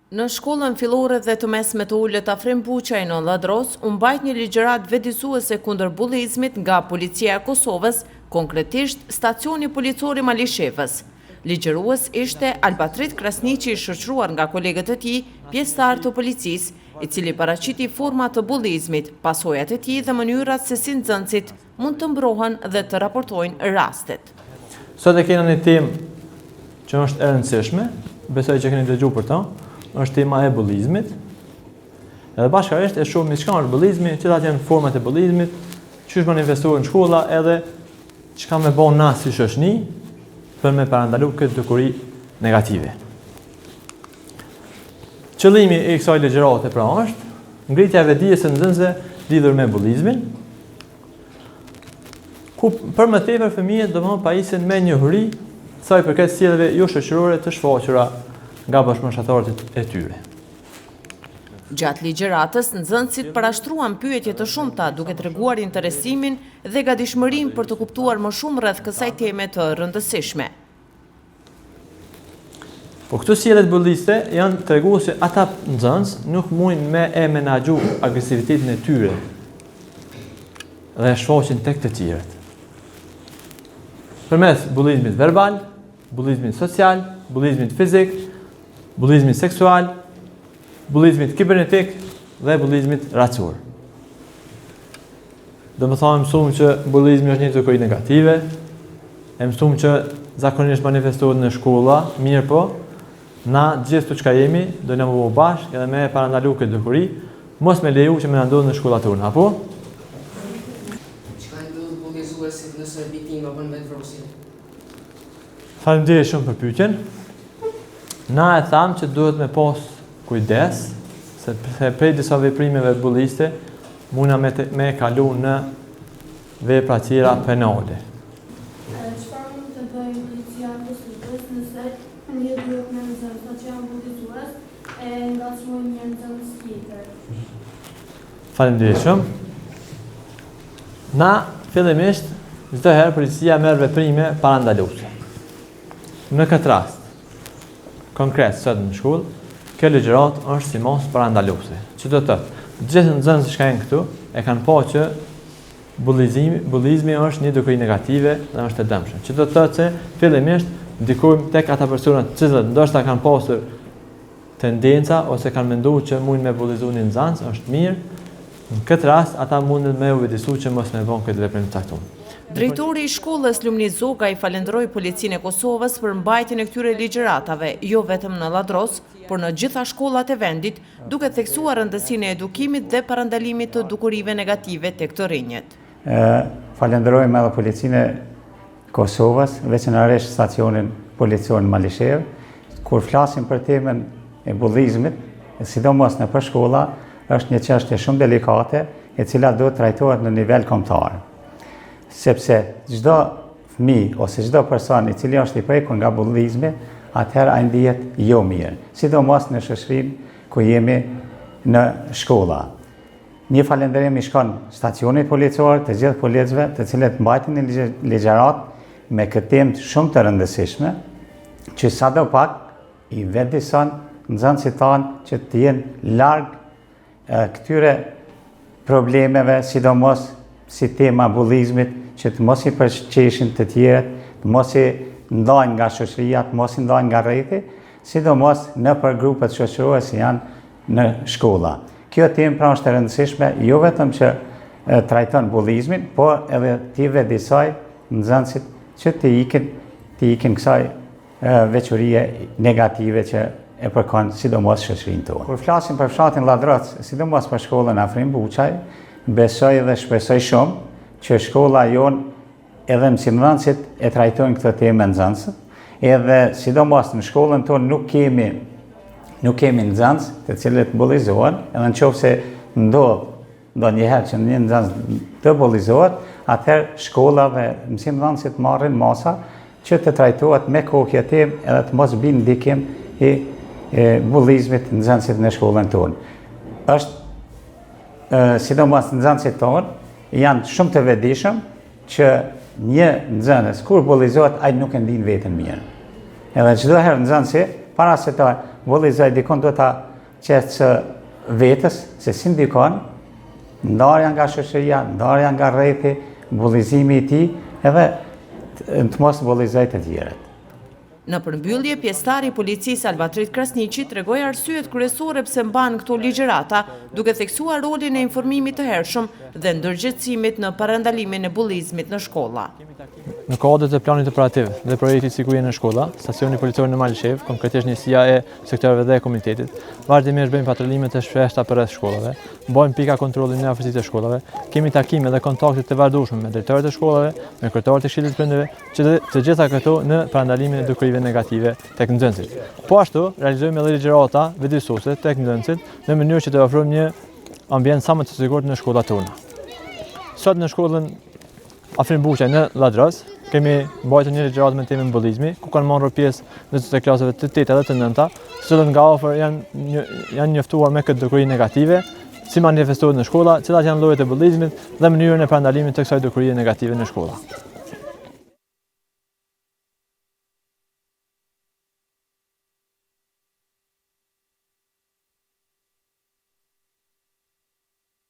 Në shkollën fillore dhe të mesme të Ullët Afrim Buçaj në Lladros, u mbajt një ligjërat vjedisuese kundër bullizmit nga Policia e Kosovës, konkretisht stacioni policor i Malishevës. Ligjërues ishte Albatrit Krasniqi, i shoqëruar nga kolegët e tij, pjesëtar të policisë, i cili paraqiti forma të bullizmit, pasojat e tij dhe mënyrat se si nxënësit mund të mbrohen dhe të raportojnë rastet. Sot e kena një temë që është e rëndësishme, besoj që keni dëgjuar për ta. Është tema e bullizmit. Edhe bashkërisht e shohim çka është bullizmi, cilat janë format e bullizmit, çish manifestohen në shkolla, edhe çka më bën na si shoqëni për me parandalu këtë dukuri negative. Qëllimi i kësaj ligjërate pra është ngritja e vetdijes së nxënësve lidhur me bullizmin, ku për më tepër fëmijët domosdoshmë pajisen me njohuri sa i përket sjelljeve jo shoqërore të shfaqura nga bashkëmoshatarët e tyre. Gjatë ligjëratës, nxënësit parashtruan pyetje të shumta, duke treguar interesimin dhe gatishmërinë për të kuptuar më shumë rreth kësaj teme të rëndësishme. Po këto sjellje bulliste janë treguar se ata nxënës nuk mundin me e menaxhu agresivitetin e tyre dhe shfaqin tek të tjerët. Përmes bullizmit verbal, bullizmit social, bullizmit fizik, bullizmit seksual, bullizmit kibernetik dhe bullizmit racor. Do më thonë mësumë që bullizmi është një dukuri negative, e mësumë që zakonisht manifestohet në shkolla, mirë po, na gjithë të çka jemi, do në më bo bashkë edhe me parandalu këtë dukuri, mos me leju që me ndodhë në shkollat tonë, apo? Çka ndodh bullizuesit nëse viktima bën vetvrasje? Faleminderit shumë për pyetjen. Na e thamë që duhet me pas kujdes, se prej disa veprimeve bulliste muna me kalu në vepra tjera penale. Çfarë mund të bëjë policia e Kosovës nëse një grup me nxënës që janë bullizues e ngacmojnë një nxënës tjetër? Faleminderit shumë. Na fillimisht çdo herë policia merr veprime parandaluese. Në këtë rast konkret sot në shkollë, kjo ligjërat është si mos parandaluese. Që do të thotë, gjithë nxënësit që kanë këtu e kanë pa që bullizmi është një dukuri negative dhe është e dëmshme. Që do të thotë se fillimisht ndikojmë tek ata persona të cilët ndoshta kanë pasur tendenca ose kanë menduar që mund me bullizu një nxënës, është mirë. Në këtë rast ata mundin me u vëdësu që mos me bën këtë veprim të caktuar. Drejtori i shkollës Lumni Zoga i falenderoi Policinë e Kosovës për mbajtjen e këtyre ligjëratave, jo vetëm në Lladros, por në gjitha shkollat e vendit, duke theksuar rëndësinë e edukimit dhe parandalimit të dukurive negative tek të rinjët. Falenderojmë edhe Policinë e Kosovës, veçanërisht stacionin policor në Malishevë, kur flasim për temën e bullizmit, sidomos në për shkolla, është një çështje shumë delikate, e cila duhet trajtohet në nivel kombëtar. Sepse çdo fëmijë ose çdo person i cili është i prekur nga bullizmi, atëherë ai ndihet jo mirë, sidomos në shoqërinë ku jemi në shkolla. Një falënderim i shkon stacionit policor, të gjithë policëve, të cilët mbajtin një ligjërat me këtë temë shumë të rëndësishme, që sadopak i vëdëson nxënësit tanë që të jenë larg këtyre problemeve, sidomos si tema bullizmit, që të mos i përqeshin të tjerët, të mos i ndajnë nga shoqëria, të mos i ndajnë nga rrjeti, sidomos në për grupet shoqërore që janë në shkolla. Kjo temë pra është e rëndësishme, jo vetëm që trajton bullizmin, por edhe t'i vëdësoj nxënësit që të ikin kësaj veçorie negative që e përkon sidomos shoqërinë tonë. Kur flasim për fshatin Lladros, sidomos për shkollën Afrim Buçaj, besoj dhe shpresoj shumë që shkolla jonë edhe mësimdhënësit e trajtojnë këtë temë nxënësët, edhe sidomos në shkollën tonë nuk kemi nxënës të cilët bullizohen, edhe nëse ndonjëherë që një nxënës të bullizohet, atëherë shkolla dhe mësimdhënësit marrin masa që të trajtohet me kokje temë edhe të mos binë ndikim i bullizmit nxënësit në shkollën tonë. Sidomos nxënësit tonë janë shumë të vetëdijshëm që një nxënës kur bullizohet ai nuk e ndin veten mirë. Edhe çdo herë nxënësi para se ta bullizoj dikon do ta qetë vetës, se si ndikon, ndarja nga shoqëria, ndarja nga rrethi, bullizimi i tij, edhe të mos bullizoj të tjerët. Në përmbyllje, pjesëtari i policisë Albatrit Krasniqi tregoi arsyet kryesore pse mban këto ligjërata, duke theksuar rolin e informimit të hershëm dhe ndërgjegjësimit në parandalimin e bullizmit në shkolla. Në kodet e planit operativ dhe projektit sigurie në shkolla, stacioni policor në Malishev, konkretisht njësia e sektorëve dhe e komunitetit, vazhdimisht bëjmë patrullimet e shpeshta përreth shkollave, bëjmë pika kontrolli në afërsitë e shkollave, kemi takime dhe kontakte të vazhdueshme me drejtorët e shkollave, me kryetarët e Këshillit të Prindërve, që të gjitha këto në parandalimin e dukurive negative tek nxënësit. Po ashtu, realizojmë edhe ligjërata vëdësuese tek nxënësit në mënyrë që të ofrojmë një ambient sa më të sigurt në shkollat tona. Sot në shkollën Afrim Buqaj në Ladros kemi mbajtur një ligjëratë me temën bullizmi, ku kanë marrë pjesë nxënësit e klasave të 8 dhe të 9, të cilët nga afër janë njoftuar me këtë dukuri negative, si manifestohet në shkolla, cilat janë llojet e bullizmit dhe mënyrën e parandalimit të kësaj dukurie negative në shkolla.